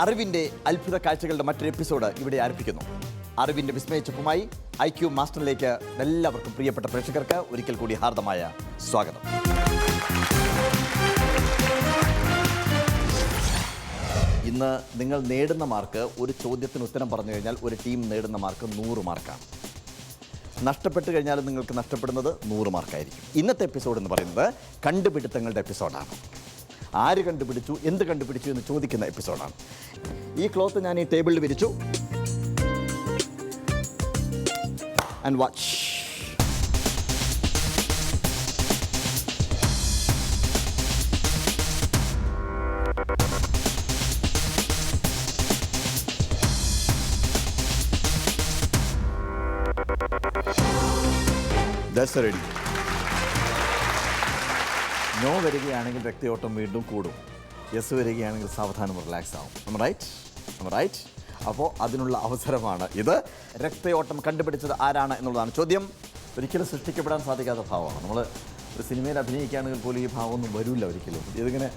അറിവിൻ്റെ അത്ഭുത കാഴ്ചകളുടെ മറ്റൊരു എപ്പിസോഡ് ഇവിടെ ആരംഭിക്കുന്നു. അറിവിൻ്റെ വിസ്മയിച്ചപ്പുമായി IQ മാസ്റ്ററിലേക്ക് എല്ലാവർക്കും പ്രിയപ്പെട്ട പ്രേക്ഷകർക്ക് ഒരിക്കൽ കൂടി ഹാർദമായ സ്വാഗതം. ഇന്ന് നിങ്ങൾ നേടുന്ന മാർക്ക്, ഒരു ചോദ്യത്തിന് ഉത്തരം പറഞ്ഞു കഴിഞ്ഞാൽ ഒരു ടീം നേടുന്ന മാർക്ക് 100 മാർക്കാണ്. നഷ്ടപ്പെട്ട് കഴിഞ്ഞാലും നിങ്ങൾക്ക് നഷ്ടപ്പെടുന്നത് 100 മാർക്കായിരിക്കും. ഇന്നത്തെ എപ്പിസോഡ് എന്ന് പറയുന്നത് കണ്ടുപിടുത്തങ്ങളുടെ എപ്പിസോഡാണ്. ആര് കണ്ടുപിടിച്ചു, എന്ത് കണ്ടുപിടിച്ചു എന്ന് ചോദിക്കുന്ന എപ്പിസോഡാണ്. ഈ ക്ലോത്ത് ഞാൻ ഈ ടേബിളിൽ വിരിച്ചു. And watch. That's ready. No വരികയാണെങ്കിൽ രക്തയോട്ടം വീണ്ടും കൂടും. യെസ് വരികയാണെങ്കിൽ സാവധാനം റിലാക്സ് ആവും. റൈറ്റ്? അപ്പോൾ അതിനുള്ള അവസരമാണ് ഇത്. രക്തയോട്ടം കണ്ടുപിടിച്ചത് ആരാണ് എന്നുള്ളതാണ് ചോദ്യം. ഒരിക്കലും സൃഷ്ടിക്കപ്പെടാൻ സാധിക്കാത്ത ഭാവമാണ്. നമ്മൾ ഒരു സിനിമയിൽ അഭിനയിക്കുകയാണെങ്കിൽ പോലും ഈ ഭാവമൊന്നും വരില്ല ഒരിക്കലും. ഇതിങ്ങനെ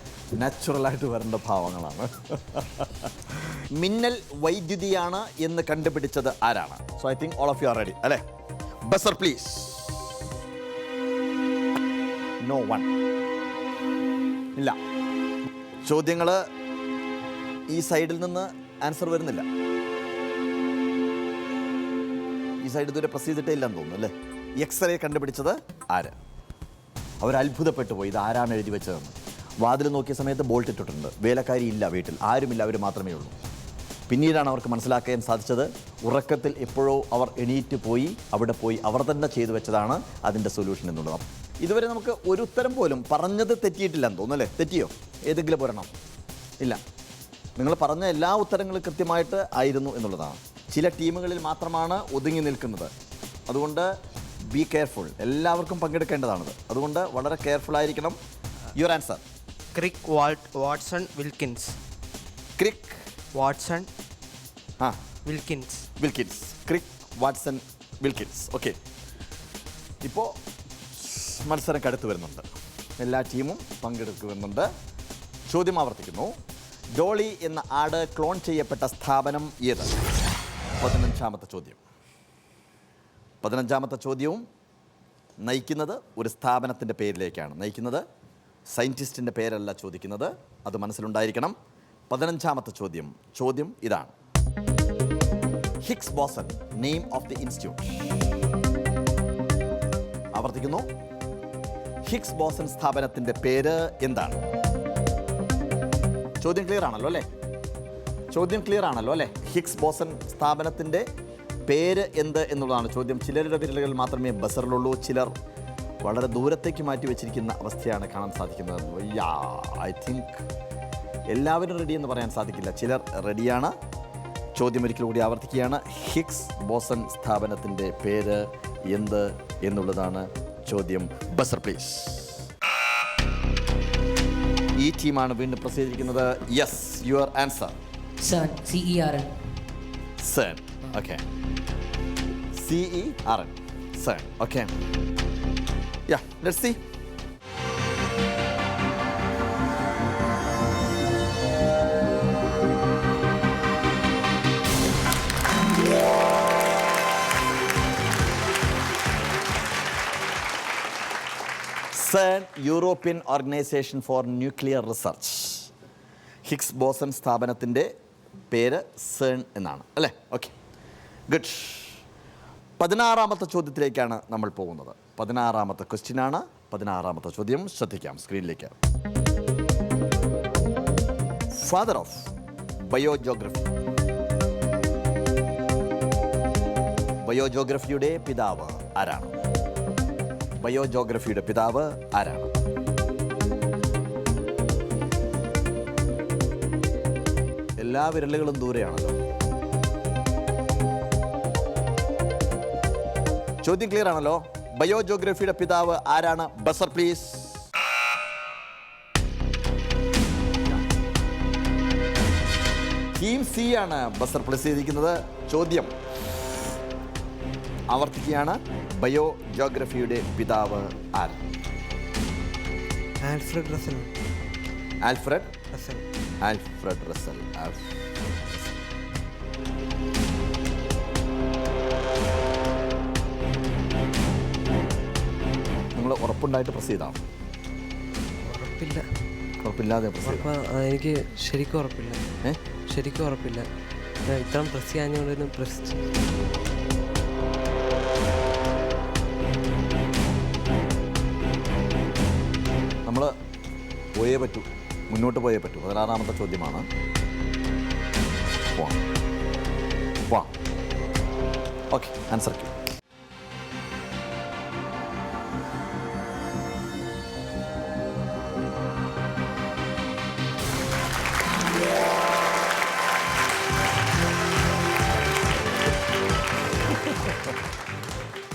നാച്ചുറലായിട്ട് വരേണ്ട ഭാവങ്ങളാണ്. മിന്നൽ വൈദ്യുതിയാണ് എന്ന് കണ്ടുപിടിച്ചത് ആരാണ്? So I think all of you are ready അല്ലേ? Buzzer please. No one. ഇല്ല. ചോദ്യങ്ങൾ ഈ സൈഡിൽ നിന്ന് ആൻസർ വരുന്നില്ല. ഈ സൈഡ് ഇതുവരെ പ്രസ് ചെയ്തിട്ടേ ഇല്ലെന്ന് തോന്നുന്നു അല്ലേ? എക്സ്റേ കണ്ടുപിടിച്ചത് ആര്? അവർ അത്ഭുതപ്പെട്ടു പോയി, ഇത് ആരാണ് എഴുതി വെച്ചതെന്ന്. വാതിൽ നോക്കിയ സമയത്ത് ബോൾട്ട് ഇട്ടിട്ടുണ്ട്. വേലക്കാരി ഇല്ല വീട്ടിൽ, ആരുമില്ല, അവർ മാത്രമേ ഉള്ളൂ. പിന്നീടാണ് അവർക്ക് മനസ്സിലാക്കാൻ സാധിച്ചത്, ഉറക്കത്തിൽ എപ്പോഴോ അവർ എണീറ്റ് പോയി, അവിടെ പോയി അവർ തന്നെ ചെയ്തു വെച്ചതാണ് അതിൻ്റെ സൊല്യൂഷൻ എന്നുള്ളത്. ഇതുവരെ നമുക്ക് ഒരു ഉത്തരം പോലും പറഞ്ഞത് തെറ്റിയിട്ടില്ലെന്ന് തോന്നുന്നു അല്ലേ? തെറ്റിയോ? ഏതെങ്കിലും ഒരെണ്ണം? ഇല്ല. നിങ്ങൾ പറഞ്ഞ എല്ലാ ഉത്തരങ്ങളും കൃത്യമായിട്ട് ആയിരുന്നു എന്നുള്ളതാണ്. ചില ടീമുകളിൽ മാത്രമാണ് ഒതുങ്ങി നിൽക്കുന്നത്. അതുകൊണ്ട് ബി കെയർഫുൾ. എല്ലാവർക്കും പങ്കെടുക്കേണ്ടതാണത്. അതുകൊണ്ട് വളരെ കെയർഫുൾ ആയിരിക്കണം. Your answer? Crick Watson Wilkins. Crick Watson Wilkins. Crick Watson Wilkins. Okay. ഇപ്പോൾ മത്സരം കടുത്തു വരുന്നുണ്ട്. എല്ലാ ടീമും പങ്കെടുക്കുന്നുണ്ട്. ചോദ്യം ആവർത്തിക്കുന്നു. ഡോളി എന്ന ആട് ക്ലോൺ ചെയ്യപ്പെട്ട സ്ഥാപനം ഏത്? 15ാമത്തെ ചോദ്യം. 15ാമത്തെ ചോദ്യവും നയിക്കുന്നത് ഒരു സ്ഥാപനത്തിൻ്റെ പേരിലേക്കാണ് നയിക്കുന്നത്. സയൻറ്റിസ്റ്റിൻ്റെ പേരല്ല ചോദിക്കുന്നത്, അത് മനസ്സിലുണ്ടായിരിക്കണം. 15ാമത്തെ ചോദ്യം ഇതാണ്. Higgs boson, name of the institute. ആവർത്തിക്കുന്നു. ഹിഗ്സ് ബോസൺ സ്ഥാപനത്തിൻ്റെ പേര് എന്താണ്? ചോദ്യം ക്ലിയർ ആണല്ലോ അല്ലേ? ഹിഗ്സ് ബോസൺ സ്ഥാപനത്തിൻ്റെ പേര് എന്ത് എന്നുള്ളതാണ് ചോദ്യം. ചിലരുടെ വിരലുകൾ മാത്രമേ ബസറിലുള്ളൂ, ചിലർ വളരെ ദൂരത്തേക്ക് മാറ്റി വെച്ചിരിക്കുന്ന അവസ്ഥയാണ് കാണാൻ സാധിക്കുന്നത്. ഐ തിങ്ക് എല്ലാവരും റെഡി എന്ന് പറയാൻ സാധിക്കില്ല, ചിലർ റെഡിയാണ്. ചോദ്യം ഒരിക്കൽ കൂടി ആവർത്തിക്കുകയാണ്. ഹിഗ്സ് ബോസൺ സ്ഥാപനത്തിൻ്റെ പേര് എന്ത് എന്നുള്ളതാണ് ചോദ്യം. Buzzer please. ഈ ടീമാണ് വീണ്ടും പ്രസ് ചെയ്തിരിക്കുന്നത്. Yes, your answer? CERN. CERN. Okay. CERN. CERN. Okay. Ya, let's see. CERN, European organization for nuclear research. Higgs boson സ്ഥാപനത്തിൻ്റെ പേര് CERN എന്നാണ് അല്ലേ? Okay, good. 16ാമത്തെ ചോദ്യത്തിലേക്കാണ് നമ്മൾ പോകുന്നത്. 16ാമത്തെ ക്വസ്റ്റ്യനാണ്. 16ാമത്തെ ചോദ്യം ശ്രദ്ധിക്കാം സ്ക്രീനിലേക്ക്. Father of ബയോജോഗ്രഫി. ബയോജോഗ്രഫിയുടെ പിതാവ് ആരാണ്? ബയോജോഗ്രഫിയുടെ പിതാവ് ആരാണ്? എല്ലാ വിരലുകളും ദൂരെയാണല്ലോ. ചോദ്യം ക്ലിയർ ആണല്ലോ? ബയോജോഗ്രഫിയുടെ പിതാവ് ആരാണ്? Buzzer please. ടീം സി ആണ് ബസർ പ്ലസ് ചെയ്തിരിക്കുന്നത്. ചോദ്യം ആവർത്തിക്കുകയാണ്. ബയോജോഗ്രഫിയുടെ പിതാവ് ആര്? Alfred Russel. Alfred Russel. Alfred Russel. നമ്മൾ ഉറപ്പുണ്ടായിട്ട് പ്രസ് ചെയ്താണ്? ഉറപ്പില്ല. ഉറപ്പില്ലാതെ പ്രസ് ചെയ്തു. എനിക്ക് ശരിക്കും ഉറപ്പില്ല. ശരിക്കും ഉറപ്പില്ല. ഇത്രയും പ്രസ് ചെയ്യാഞ്ഞുകൊണ്ടൊന്നും പ്രസ് നമ്മൾ പോയേ പറ്റൂ, മുന്നോട്ട് പോയേ പറ്റൂ. 16ാമത്തെ ചോദ്യമാണ്. പോവാം. Okay, answer Q.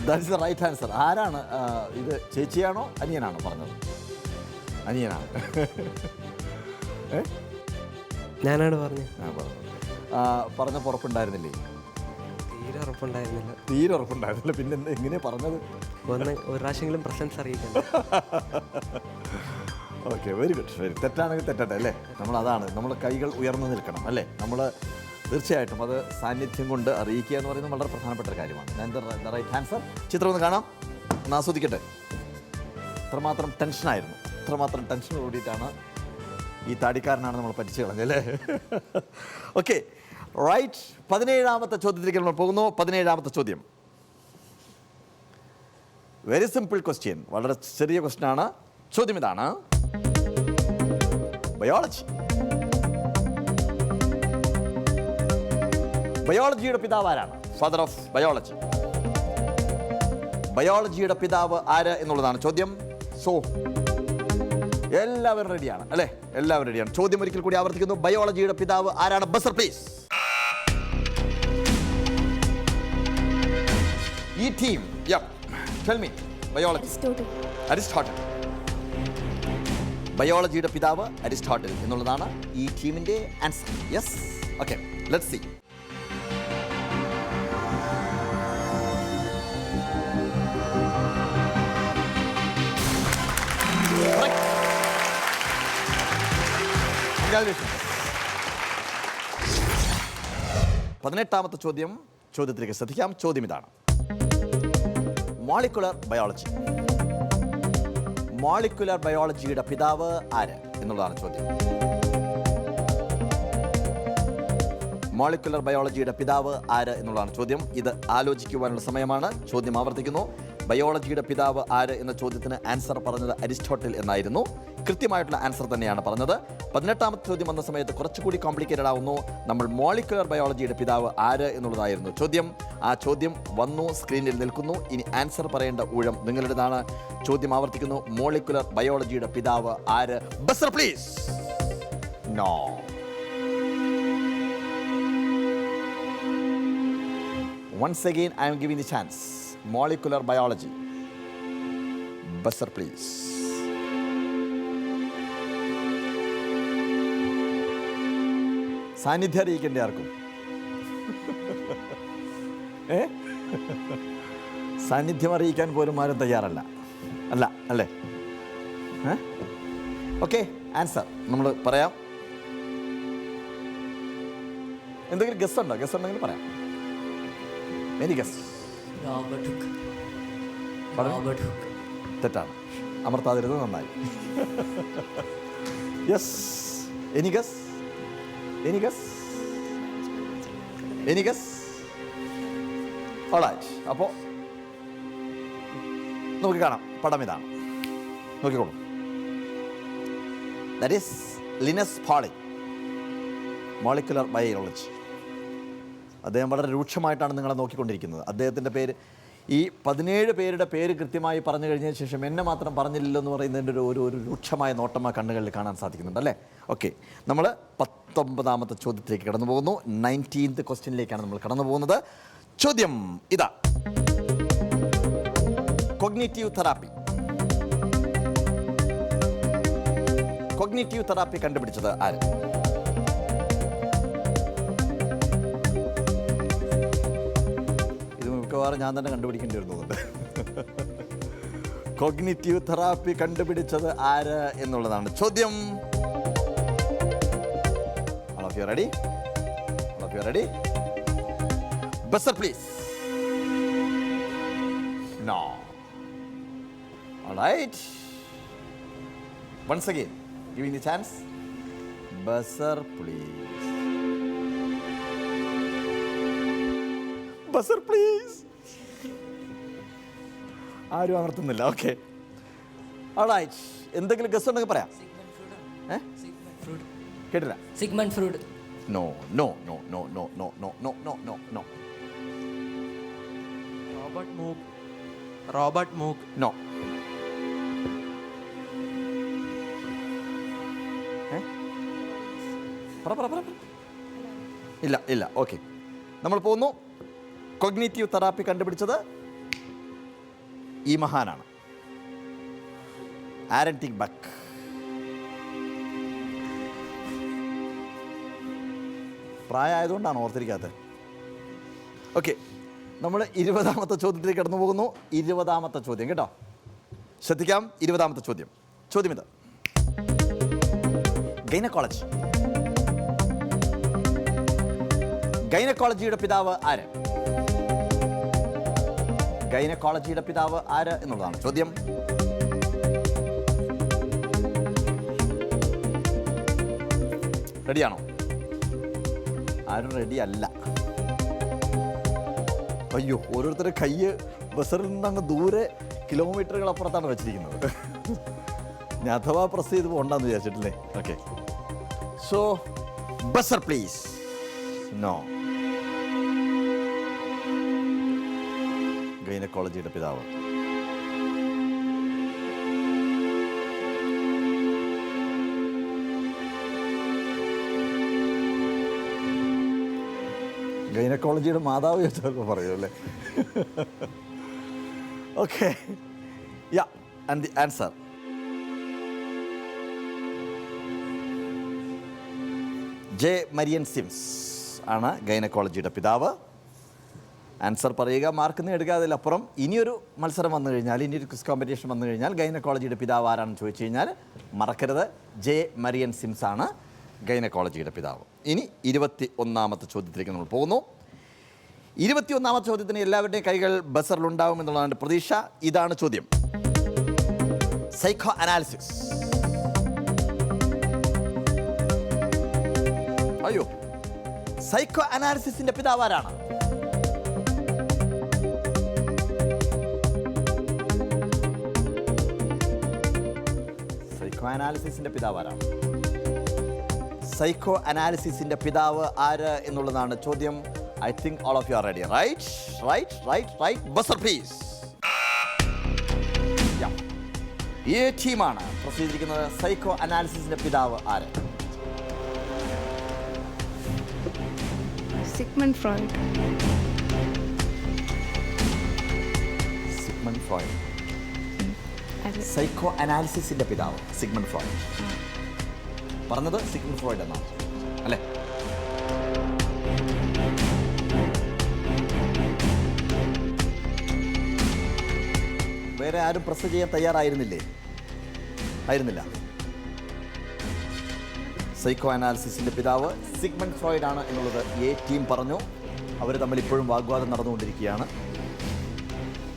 That's the right answer. ആരാണ് ഇത്? ചേച്ചിയാണോ അനിയനാണോ പറഞ്ഞത്? അനിയനാണ്. ഞാനാണ് പറഞ്ഞത്. പറഞ്ഞ ഉറപ്പുണ്ടായിരുന്നില്ലേ? തീരെ ഉറപ്പുണ്ടായിരുന്നില്ല. തീരെ ഉറപ്പുണ്ടായിരുന്നില്ല. പിന്നെ എങ്ങനെയാ പറഞ്ഞത്? ഒരു പ്രാവശ്യമെങ്കിലും പ്രസൻസ് അറിയിക്കണം. Okay, very good. വെരി തെറ്റാണെങ്കിൽ തെറ്റട്ടെ അല്ലേ? അതാണ് നമ്മൾ കൈകൾ ഉയർന്നു നിൽക്കണം അല്ലേ? നമ്മൾ തീർച്ചയായിട്ടും അത് സാന്നിധ്യം കൊണ്ട് അറിയിക്കുക എന്ന് പറയുന്നത് വളരെ പ്രധാനപ്പെട്ട ഒരു കാര്യമാണ്. Right answer. ചിത്രം ഒന്ന് കാണാം, ഒന്ന് ആസ്വദിക്കട്ടെ. ഇത്രമാത്രം ടെൻഷനായിരുന്നു, ഇത്രമാത്രം ടെൻഷൻ കൂടിയിട്ടാണ് ഈ താടിക്കാരനാണ് നമ്മൾ പഠിച്ചു കളഞ്ഞല്ലേ? Okay, right. 17ാമത്തെ ചോദ്യത്തിലേക്ക് നമ്മൾ പോകുന്നു. 17ാമത്തെ ചോദ്യം വെരി സിമ്പിൾ ക്വസ്റ്റ്യൻ, വളരെ ചെറിയ ക്വസ്റ്റ്യൻ ആണ്. ചോദ്യം ഇതാണ്: ബയോളജി. ബയോളജിയുടെ പിതാവ് ആരാണ്? Father of biology. ബയോളജിയുടെ പിതാവ് ആര് എന്നുള്ളതാണ് ചോദ്യം. സോ എല്ലാവരും റെഡിയാണ് അല്ലേ? എല്ലാവരും റെഡിയാണ്. ചോദ്യം ഒരിക്കൽ കൂടി ആവർത്തിക്കുന്നു: ബയോളജിയുടെ പിതാവ് ആരാണ്? Buzzer please. ഈ team, tell me. Biology. Aristotle. ബയോളജിയുടെ പിതാവ് അരിസ്റ്റോട്ടിൽ എന്നുള്ളതാണ് ഈ ടീമിന്റെ answer. Yes. Okay, let's see. പതിനെട്ടാമത്തെ ചോദ്യത്തിലേക്ക് ശ്രദ്ധിക്കാം. ചോദ്യം ഇതാണ്: മോളിക്കുലർ ബയോളജി. മോളിക്കുലർ ബയോളജിയുടെ പിതാവ് ആര് എന്നുള്ളതാണ് ചോദ്യം. മോളിക്കുലർ ബയോളജിയുടെ പിതാവ് ആര് എന്നുള്ളതാണ് ചോദ്യം. ഇത് ആലോചിക്കുവാനുള്ള സമയമാണ്. ചോദ്യം ആവർത്തിക്കുന്നു: ബയോളജിയുടെ പിതാവ് ആര് എന്ന ചോദ്യത്തിന് ആൻസർ പറഞ്ഞത് അരിസ്റ്റോട്ടിൽ എന്നായിരുന്നു. കൃത്യമായിട്ടുള്ള ആൻസർ തന്നെയാണ് പറഞ്ഞത്. 18ാമത്തെ ചോദ്യം വന്ന സമയത്ത് കുറച്ചുകൂടി കോംപ്ലിക്കേറ്റഡ് ആവുന്നു. നമ്മൾ മോളിക്കുലർ ബയോളജിയുടെ പിതാവ് ആര് എന്നുള്ളതായിരുന്നു ചോദ്യം. ആ ചോദ്യം വന്നു, സ്ക്രീനിൽ നിൽക്കുന്നു. ഇനി ആൻസർ പറയേണ്ട ഊഴം നിങ്ങളുടേതാണ്. ചോദ്യം ആവർത്തിക്കുന്നു: മോളിക്കുലർ ബയോളജിയുടെ പിതാവ് ആര്? Buzzer please. No. Once again, I am giving the chance. Molecular biology. Buzzer, please. സാന്നിധ്യം അറിയിക്കേണ്ട ആർക്കും? സാന്നിധ്യം അറിയിക്കാൻ പോലും ആരും തയ്യാറല്ല അല്ലേ? ഓക്കെ, ആൻസർ നമ്മൾ പറയാം. എന്തെങ്കിലും ഗസ് ഉണ്ടോ? ഗസ് ഉണ്ടെങ്കിൽ പറയാം. Any guess? Robert Hooke. തെറ്റാണ്. അമർത്താതിരുന്നത് നന്നായി. യെസ്. Any guess? Alright. അപ്പോൾ നമുക്ക് കാണാം. പടം ഇതാണ്, നോക്കിക്കോളൂ. That is Linus Pauling, molecular biology. അദ്ദേഹം വളരെ രൂക്ഷമായിട്ടാണ് നിങ്ങളെ നോക്കിക്കൊണ്ടിരിക്കുന്നത്. അദ്ദേഹത്തിൻ്റെ പേര്, ഈ 17 പേരുടെ പേര് കൃത്യമായി പറഞ്ഞു കഴിഞ്ഞതിന് ശേഷം എന്നെ മാത്രം പറഞ്ഞില്ലല്ലോ എന്ന് പറയുന്നതിൻ്റെ ഒരു രൂക്ഷമായ നോട്ടം ആ കണ്ണുകളിൽ കാണാൻ സാധിക്കുന്നുണ്ട് അല്ലേ? ഓക്കെ, നമ്മൾ 19ാമത്തെ ചോദ്യത്തിലേക്ക് കടന്നു പോകുന്നു. 19th ക്വസ്റ്റ്യനിലേക്കാണ് നമ്മൾ കടന്നു പോകുന്നത്. ചോദ്യം ഇതാ: കോഗ്നിറ്റീവ് തെറാപ്പി. കോഗ്നിറ്റീവ് തെറാപ്പി കണ്ടുപിടിച്ചത് ആര്? മിക്കവാറും ഞാൻ തന്നെ കണ്ടുപിടിക്കേണ്ടി വരുന്നുണ്ട്. കോഗ്നിറ്റീവ് തെറാപ്പി കണ്ടുപിടിച്ചത് ആര് എന്നുള്ളതാണ് ചോദ്യം. All of you ready? Buzzer please. No. All right. Once again, giving the chance. Buzzer, please. Buzzer, please. ആരും അമർത്തുന്നില്ല. ഓക്കെ. All right. എന്തെങ്കിലും ഗസ് ഉണ്ടെങ്കിൽ പറയാം. കേട്ടില്ല. Sigmund Freud. No, no, no, no, no, no, no, no, no, no, no. Robert മൂക്ക്. No. പറ. ഇല്ല. Okay. നമ്മൾ പോകുന്നു. കൊഗ്നേറ്റീവ് തെറാപ്പി കണ്ടുപിടിച്ചത് ഈ മഹാനാണ്, ആരൻ ടി ബക്ക്. പ്രായമായതുകൊണ്ടാണ് ഓർത്തിരിക്കാത്തത്. ഓക്കെ, നമ്മൾ 20ാമത്തെ ചോദ്യത്തിലേക്ക് കടന്നു പോകുന്നു. 20ാമത്തെ ചോദ്യം കേട്ടോ, ശ്രദ്ധിക്കാം. 20ാമത്തെ ചോദ്യം ഇത്. ഗൈനക്കോളജിയുടെ പിതാവ് ആര്? ഗൈനക്കോളജിയുടെ പിതാവ് ആര് എന്നുള്ളതാണ് ചോദ്യം. റെഡിയാണോ? ആരും റെഡി അല്ല. അയ്യോ, ഓരോരുത്തരുടെ കയ്യ് ബസറിൽ നിന്ന് അങ്ങ് ദൂരെ കിലോമീറ്ററുകൾ അപ്പുറത്താണ് വെച്ചിരിക്കുന്നത്. ഞാൻ അഥവാ പ്രസ് ചെയ്ത് പോകണ്ടെന്ന് വിചാരിച്ചിട്ടില്ലേ? Okay, so buzzer please. No. ഗൈനക്കോളജിയുടെ പിതാവ് ഗൈനക്കോളജിയുടെ മാതാവ് ചോദിച്ചപ്പോൾ പറയൂ അല്ലേ? Okay, yeah, and the answer J Marion Sims ആണ് ഗൈനക്കോളജിയുടെ പിതാവ്. ആൻസർ പറയുക, മാർക്ക് നേടുക. അതിലപ്പുറം ഇനിയൊരു മത്സരം വന്നു കഴിഞ്ഞാൽ, ഇനിയൊരു ക്വിസ് കോമ്പറ്റീഷൻ വന്നു കഴിഞ്ഞാൽ ഗൈനക്കോളജിയുടെ പിതാവ് ആരാണെന്ന് ചോദിച്ചു കഴിഞ്ഞാൽ മറക്കരുത്, ജെ മരിയൻ സിംസ് ആണ് ഗൈനക്കോളജിയുടെ പിതാവ്. ഇനി 21ാമത്തെ ചോദ്യത്തിലേക്ക് നമ്മൾ പോകുന്നു. 21ാമത്തെ ചോദ്യത്തിന് എല്ലാവരുടെയും കൈകൾ ബസറിലുണ്ടാവും എന്നുള്ളതാണ് എൻ്റെ പ്രതീക്ഷ. ഇതാണ് ചോദ്യം. Psycho analysis. അയ്യോ, സൈക്കോ അനാലിസിസിന്റെ പിതാവ് ആരാണ്? സൈക്കോ അനാലിസിസിന്റെ പിതാവ് ആരാണ്? സൈക്കോ അനാലിസിസിന്റെ പിതാവ് ആര് എന്നുള്ളതാണ് ചോദ്യം. I think all of you are ready. Right. Buzzer please. ഈ ടീമാണ് പ്രസിദ്ധീകരിക്കുന്നത്. സൈക്കോ അനാലിസിസിന്റെ പിതാവ് ആര്? Sigmund Freud. Sigmund Freud. Psycho അനാലിസിസിന്റെ പിതാവ് സിഗ്മണ്ട് ഫ്രോയിഡ്. പറഞ്ഞത് സിഗ്മണ്ട് ഫ്രോയിഡ് എന്നാണ് അല്ലേ? വേറെ ആരും പ്രസ് ചെയ്യാൻ തയ്യാറായിരുന്നില്ലേ? ആയിരുന്നില്ല. സൈക്കോ അനാലിസിസിന്റെ പിതാവ് സിഗ്മണ്ട് ഫ്രോയിഡ് ആണ് എന്നുള്ളത് എ ടീം പറഞ്ഞു. അവർ തമ്മിൽ ഇപ്പോഴും വാഗ്വാദം നടന്നുകൊണ്ടിരിക്കുകയാണ്.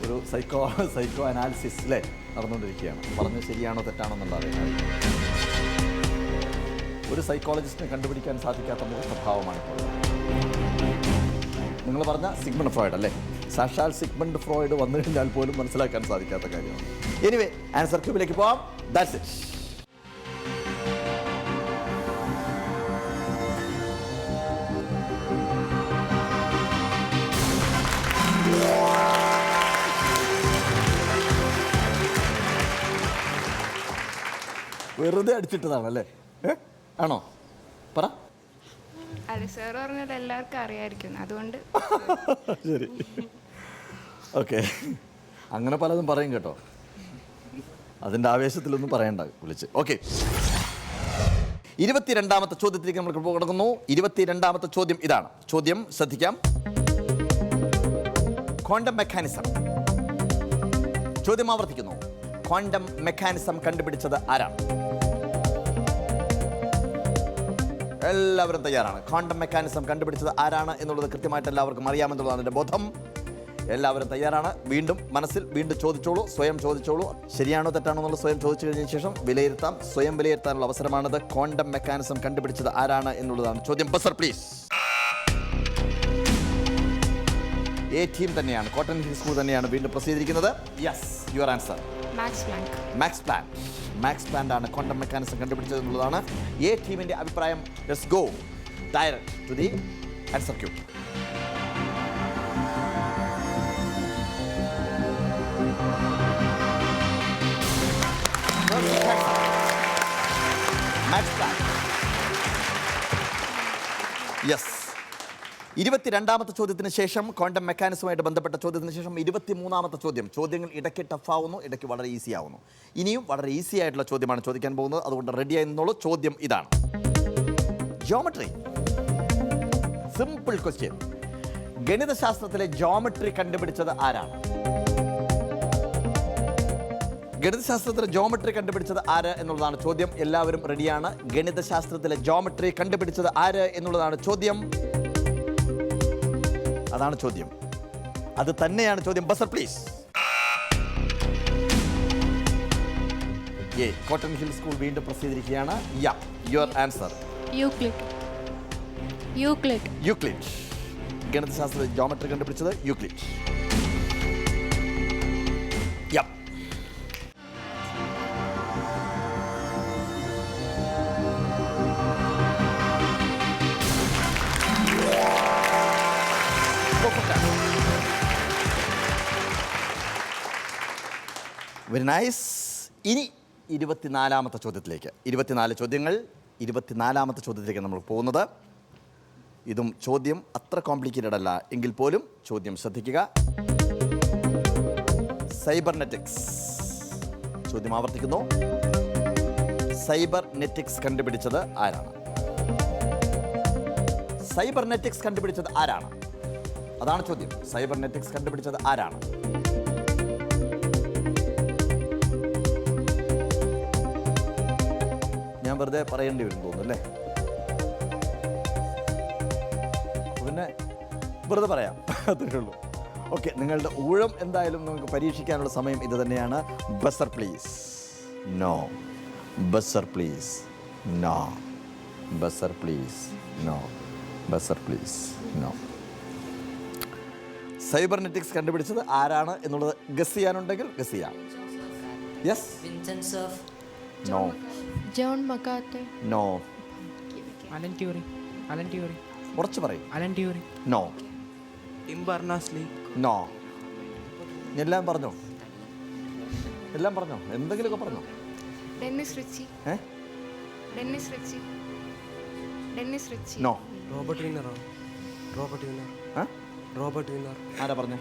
ഒരു സൈക്കോ അനാലിസിസ് അല്ലേ നടന്നുകൊണ്ടിരിക്കുകയാണ്. പറഞ്ഞത് ശരിയാണോ തെറ്റാണോ എന്നുള്ളത് ഒരു സൈക്കോളജിസ്റ്റിനെ കണ്ടുപിടിക്കാൻ സാധിക്കാത്ത മുഖസ്വഭാവമാണ് ഇപ്പോൾ. നിങ്ങൾ പറഞ്ഞ സിഗ്മണ്ട് ഫ്രോയിഡ് അല്ലേ? സാക്ഷാൽ സിഗ്മണ്ട് ഫ്രോയിഡ് വന്നു കഴിഞ്ഞാൽ പോലും മനസ്സിലാക്കാൻ സാധിക്കാത്ത കാര്യമാണ്. എനിവേ, ആൻസർ ക്യൂബിലേക്ക് പോവാം. That's it. വെറുതെ അടിച്ചിട്ടതാണല്ലേ? ആണോ? പറ. അല്ല, സാർ പറഞ്ഞത് എല്ലാവർക്കും അറിയാമായിരിക്കും, അതുകൊണ്ട്. ശരി, ഓക്കെ. അങ്ങനെ പലതും പറയും കേട്ടോ. അതിൻ്റെ ആവേശത്തിലൊന്നും പറയണ്ട വിളിച്ച്. ഓക്കെ, 22ാമത്തെ ചോദ്യത്തിലേക്ക് നമ്മൾ കിടക്കുന്നു. 22ാമത്തെ ചോദ്യം ഇതാണ്. ചോദ്യം ശ്രദ്ധിക്കാം. Quantum mechanism. ചോദ്യം ആവർത്തിക്കുന്നു. ക്വാണ്ടം മെക്കാനിസം കണ്ടുപിടിച്ചത് ആരാണ്? എല്ലാവരും തയ്യാറാണ്. ക്വാണ്ടം മെക്കാനിസം കണ്ടുപിടിച്ചത് ആരാണ് എന്നുള്ളത് കൃത്യമായിട്ട് എല്ലാവർക്കും അറിയാമെന്നുള്ളതാണ് എൻ്റെ ബോധം. എല്ലാവരും തയ്യാറാണ്. വീണ്ടും മനസ്സിൽ വീണ്ടും ചോദിച്ചോളൂ, സ്വയം ചോദിച്ചോളൂ. ശരിയാണോ തെറ്റാണോ എന്നുള്ള സ്വയം ചോദിച്ചു കഴിഞ്ഞ ശേഷം വിലയിരുത്താം. സ്വയം വിലയിരുത്താനുള്ള അവസരമാണത്. ക്വാണ്ടം മെക്കാനിസം കണ്ടുപിടിച്ചത് ആരാണ് എന്നുള്ളതാണ് ചോദ്യം. Buzzer please. എ ടീം തന്നെയാണ്, കോട്ടൺ ഹിൽ സ്കൂൾ തന്നെയാണ് വീണ്ടും പ്രസിദ്ധീകരിക്കുന്നത്. Yes, your answer. Max Planck ആണ് ക്വാണ്ടം മെക്കാനിസം കണ്ടുപിടിച്ചത് എന്നുള്ളതാണ് എ ടീമിന്റെ അഭിപ്രായം. Let's go direct to the answer Q. Yes, 22ാമത്തെ ചോദ്യത്തിന് ശേഷം ക്വാണ്ടം മെക്കാനിസവുമായിട്ട് ബന്ധപ്പെട്ട ചോദ്യത്തിന് ശേഷം 23ാമത്തെ ചോദ്യം. ചോദ്യങ്ങൾ ഇടയ്ക്ക് ടഫ് ആവുന്നു, ഇടയ്ക്ക് വളരെ ഈസി ആവുന്നു. ഇനിയും വളരെ ഈസി ആയിട്ടുള്ള ചോദ്യമാണ് ചോദിക്കാൻ പോകുന്നത്. അതുകൊണ്ട് റെഡിയായി നിന്നോളൂ. ചോദ്യം ഇതാണ്. Geometry, simple question. ഗണിതശാസ്ത്രത്തിലെ ജോമെട്രി കണ്ടുപിടിച്ചത് ആരാണ്? ഗണിതശാസ്ത്രത്തിലെ ജോമെട്രി കണ്ടുപിടിച്ചത് ആര് എന്നുള്ളതാണ് ചോദ്യം. എല്ലാവരും റെഡിയാണ്. ഗണിതശാസ്ത്രത്തിലെ ജോമെട്രി കണ്ടുപിടിച്ചത് ആര് എന്നുള്ളതാണ് ചോദ്യം. അതാണ് ചോദ്യം, അത് തന്നെയാണ് ചോദ്യം. Buzzer please. Cotton Hill school വീണ്ടും പ്രസിദ്ധീകരിക്കുകയാണ്. Your answer. യൂക്ലിഡ്. ഗണിതശാസ്ത്രത്തിൽ ജോമെട്രി കണ്ടുപിടിച്ചത് യൂക്ലിഡ്. Very nice. ഇനി 24ാമത്തെ ചോദ്യത്തിലേക്ക്. 24 ചോദ്യങ്ങൾ. 24ാമത്തെ ചോദ്യത്തിലേക്ക് നമ്മൾ പോകുന്നത്. ഇതും ചോദ്യം അത്ര കോംപ്ലിക്കേറ്റഡ് അല്ല എങ്കിൽ പോലും ചോദ്യം ശ്രദ്ധിക്കുക. സൈബർനെറ്റിക്സ്. ചോദ്യം ആവർത്തിക്കുന്നു. സൈബർനെറ്റിക്സ് കണ്ടുപിടിച്ചത് ആരാണ്? സൈബർനെറ്റിക്സ് കണ്ടുപിടിച്ചത് ആരാണ്? അതാണ് ചോദ്യം. സൈബർനെറ്റിക്സ് കണ്ടുപിടിച്ചത് ആരാണ്? ഞാൻ വെറുതെ പറയേണ്ടി വരും തോന്നുന്നു അല്ലേ? പിന്നെ വെറുതെ പറയാം, അത്രേ ഉള്ളൂ. ഓക്കെ, നിങ്ങളുടെ ഊഴം എന്തായാലും നമുക്ക് പരീക്ഷിക്കാനുള്ള സമയം ഇത് തന്നെയാണ്. Buzzer please. No. Buzzer please. No. Buzzer please. No. Buzzer please. No. Cybernetics കണ്ടുപിടിച്ചത് ആരാണ് എന്നുള്ളത് ഗസ് ചെയ്യാനുണ്ടെങ്കിൽ ഗസ് ചെയ്യാം. Yes. No. John McCarthy. No. Alan Turing. ഉറച്ചു പറയും. Alan Turing. No. Tim Berners-Lee. No. എല്ലാം പറഞ്ഞോ? എന്തെങ്കിലുമൊക്കെ പറഞ്ഞോ? Dennis Ritchie. No. Robert Wiener. ആരാ പറഞ്ഞേ?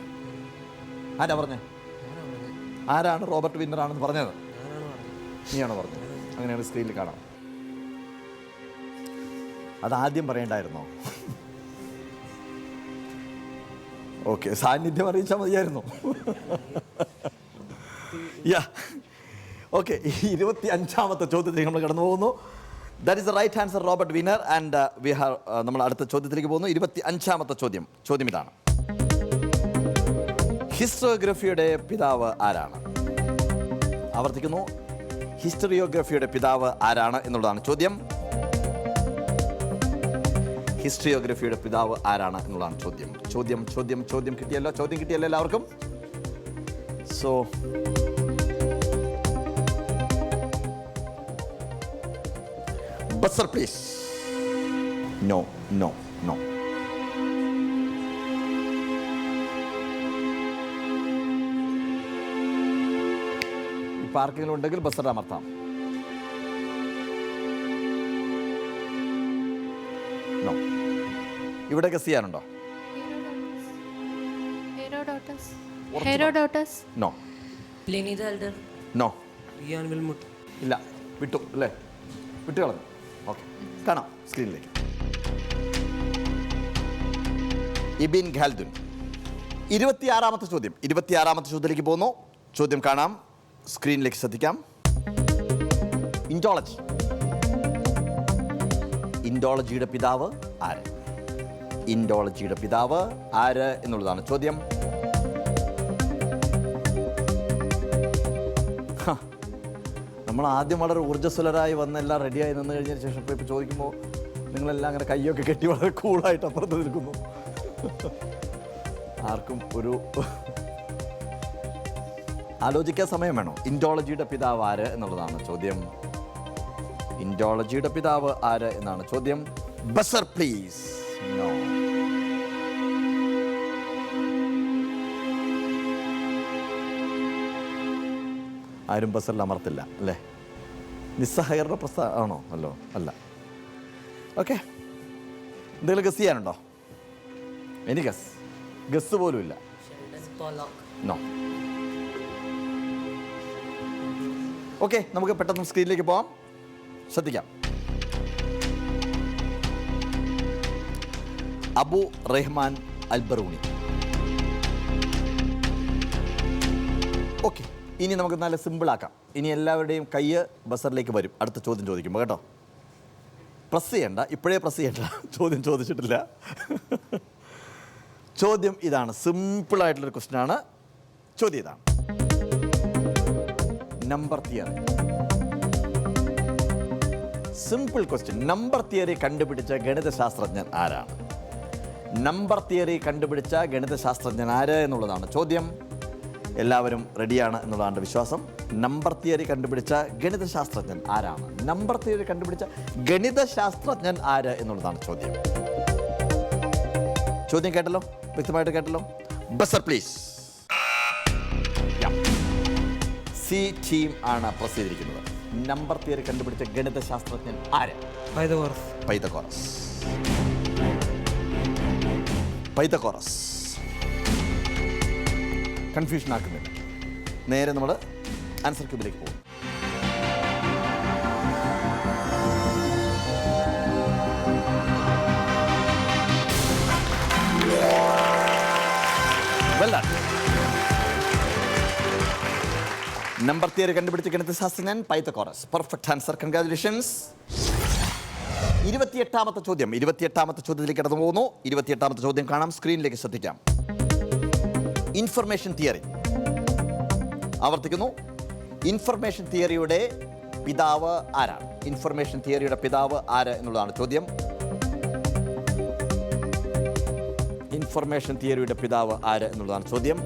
ആരാണ് റോബർട്ട് വിന്നർ ആണെന്ന് പറഞ്ഞത്? നീയാണോ പറഞ്ഞത്? അങ്ങനെയാണ് സ്ക്രീനിൽ കാണാം. അതാദ്യം പറയണ്ടായിരുന്നോ? ഓക്കെ, സാന്നിധ്യം അറിയിച്ചാൽ മതിയായിരുന്നു. ഓക്കെ, 25ാമത്തെ ചോദ്യത്തിലേക്ക് നമ്മൾ കടന്നു പോകുന്നു. That is the right answer, Robert Wiener. And നമ്മൾ അടുത്ത ചോദ്യത്തിലേക്ക് പോകുന്നു. 25ാമത്തെ ചോദ്യം ഇതാണ്. ഹിസ്റ്റോഗ്രഫിയുടെ പിതാവ് ആരാണ്? ആവർത്തിക്കുന്നു. ഹിസ്റ്ററിയോഗ്രഫിയുടെ പിതാവ് ആരാണ് എന്നുള്ളതാണ് ചോദ്യം. ഹിസ്റ്ററിയോഗ്രഫിയുടെ പിതാവ് ആരാണ് എന്നുള്ളതാണ് ചോദ്യം കിട്ടിയല്ലോ എല്ലാവർക്കും. So buzzer please. നോ. ഇപ്പം ആർക്കെങ്കിലും ഉണ്ടെങ്കിൽ ബസർ അമർത്താം. നോ. ഇവിടെ ഗസ് ചെയ്യാനുണ്ടോ? Herodotus. No. Pliny the Elder. No. Ian Wilmut. ഇല്ല, വിട്ടു അല്ലേ? വിട്ടു കളഞ്ഞു. ഓക്കെ, കാണാം സ്ക്രീനിലേക്ക്. ഇബിൻ ഖാൽദുൻ. 26ാമത്തെ ചോദ്യത്തിലേക്ക് പോകുന്നു. ചോദ്യം കാണാം, സ്ക്രീനിലേക്ക് ശ്രദ്ധിക്കാം. ഇൻഡോളജിയുടെ പിതാവ് ആര് എന്നുള്ളതാണ് ചോദ്യം. നമ്മൾ ആദ്യം വളരെ ഊർജ്ജസ്വലരായി വന്ന് എല്ലാം റെഡിയായി നിന്ന് കഴിഞ്ഞതിന് ശേഷം ഇപ്പോൾ ചോദിക്കുമ്പോൾ നിങ്ങളെല്ലാം അങ്ങനെ കയ്യൊക്കെ കെട്ടി വളരെ കൂളായിട്ട് അപ്പുറത്ത് നിൽക്കുന്നു. ആർക്കും ഒരു ആലോചിക്കാൻ സമയം വേണോ? ഇൻഡോളജിയുടെ പിതാവ് ആര് എന്നുള്ളതാണ് ചോദ്യം. ഇൻഡോളജിയുടെ പിതാവ് ആര് എന്നാണ് ചോദ്യം. Buzzer please. നോ. ആരും ബസറിൽ അമർത്തില്ല അല്ലേ? നിസ്സഹകരണ ആണോ? അല്ലോ അല്ല. ഓക്കെ, എന്തെങ്കിലും ഗസ് ചെയ്യാനുണ്ടോ? എനി ഗസ് പോലും ഇല്ല. നോ. ഓക്കെ, നമുക്ക് പെട്ടെന്ന് സ്ക്രീനിലേക്ക് പോവാം. ശ്രദ്ധിക്കാം. അബു റഹ്മാൻ അൽബറൂണി. ഓക്കെ, ഇനി നമുക്ക് നല്ല സിമ്പിളാക്കാം. ഇനി എല്ലാവരുടെയും കൈ ബസറിലേക്ക് വരും അടുത്ത ചോദ്യം ചോദിക്കുമ്പോൾ കേട്ടോ. പ്രസ് ചെയ്യണ്ട, ഇപ്പോഴേ പ്രസ് ചെയ്യണ്ട. ചോദ്യം ചോദിച്ചിട്ടില്ല. ചോദ്യം ഇതാണ്, സിമ്പിളായിട്ടുള്ളൊരു ക്വസ്റ്റ്യനാണ്. ചോദ്യം ഇതാണ്, number theory. Simple question. Number theory കണ്ടുപിടിച്ച ഗണിതശാസ്ത്രജ്ഞൻ ആരാണ്? നമ്പർ തിയറി കണ്ടുപിടിച്ച ഗണിതശാസ്ത്രജ്ഞൻ ആര് എന്നുള്ളതാണ് ചോദ്യം. എല്ലാവരും റെഡിയാണ് എന്നുള്ളതാണ് വിശ്വാസം. നമ്പർ തിയറി കണ്ടുപിടിച്ച ഗണിതശാസ്ത്രജ്ഞൻ ആരാണ്? നമ്പർ തിയറി കണ്ടുപിടിച്ച ഗണിതശാസ്ത്രജ്ഞൻ ആര് എന്നുള്ളതാണ് ചോദ്യം. ചോദ്യം കേട്ടല്ലോ? വ്യക്തമായിട്ട് കേട്ടല്ലോ? Buzzer please. സി ടീം ആണ് പ്രസ് ചെയ്തിരിക്കുന്നത്. നമ്പർ തിയറി കണ്ടുപിടിച്ച ഗണിതശാസ്ത്രജ്ഞൻ ആര്? പൈതഗോറസ്. കൺഫ്യൂഷൻ ആക്കുന്നില്ല. നേരെ നമ്മൾ ആൻസർ ക്യൂബിലേക്ക് പോകും. നമ്പർ തിയറി കണ്ടുപിടിച്ച ഗണിതശാസ്ത്രജ്ഞൻ പൈതഗോറസ്. Perfect answer. കൺഗ്രാജുലേഷൻസ്. 28ാമത്തെ ചോദ്യം. 28ാമത്തെ ചോദ്യത്തിലേക്ക് കടന്നു പോകുന്നു. 28ാമത്തെ ചോദ്യം കാണാം, സ്ക്രീനിലേക്ക് ശ്രദ്ധിക്കാം. Information theory. ആവർത്തിക്കുന്നു, ഇൻഫർമേഷൻ തിയറിയുടെ പിതാവ് ആരാണ്? ഇൻഫർമേഷൻ തിയറിയുടെ പിതാവ് ആര് എന്നുള്ളതാണ് ചോദ്യം. ഇൻഫർമേഷൻ തിയറിയുടെ പിതാവ് ആര് എന്നുള്ളതാണ് ചോദ്യം.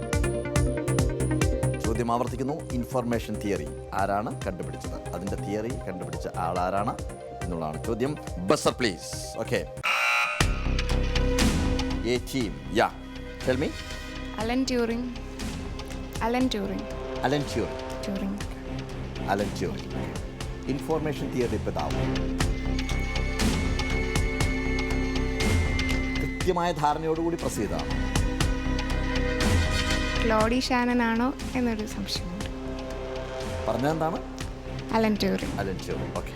ചോദ്യം ആവർത്തിക്കുന്നു, ഇൻഫർമേഷൻ തിയറി ആരാണ് കണ്ടുപിടിച്ചത്? അതിൻ്റെ തിയറി കണ്ടുപിടിച്ച ആളാരാണ് എന്നുള്ളതാണ് ചോദ്യം. Buzzer please. Okay, A team. Yeah, tell me. Alan Turing. Information theory പിതാവ്. കൃത്യമായ ധാരണയോടുകൂടി പ്രസ് ചെയ്തതാണ്. ക്ലോഡി ഷാനൻ ആണോ എന്നൊരു സംശയമുണ്ട്. പറഞ്ഞതെന്താണ്? Alan Turing. ഓക്കെ,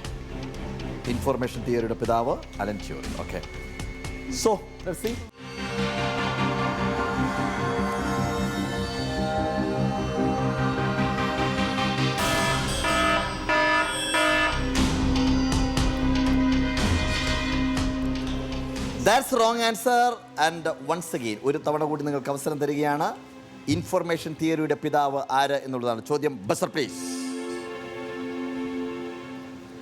ഇൻഫോർമേഷൻ തിയറിയുടെ പിതാവ് Alan Turing. Okay, so let's see. That's wrong answer. And once again ഒരു തവണ കൂടി നിങ്ങൾക്ക് അവസരം തരികയാണ്. ഇൻഫർമേഷൻ തിയറിയുടെ പിതാവ് ആര് എന്നുള്ളതാണ് ചോദ്യം. Buzzer please.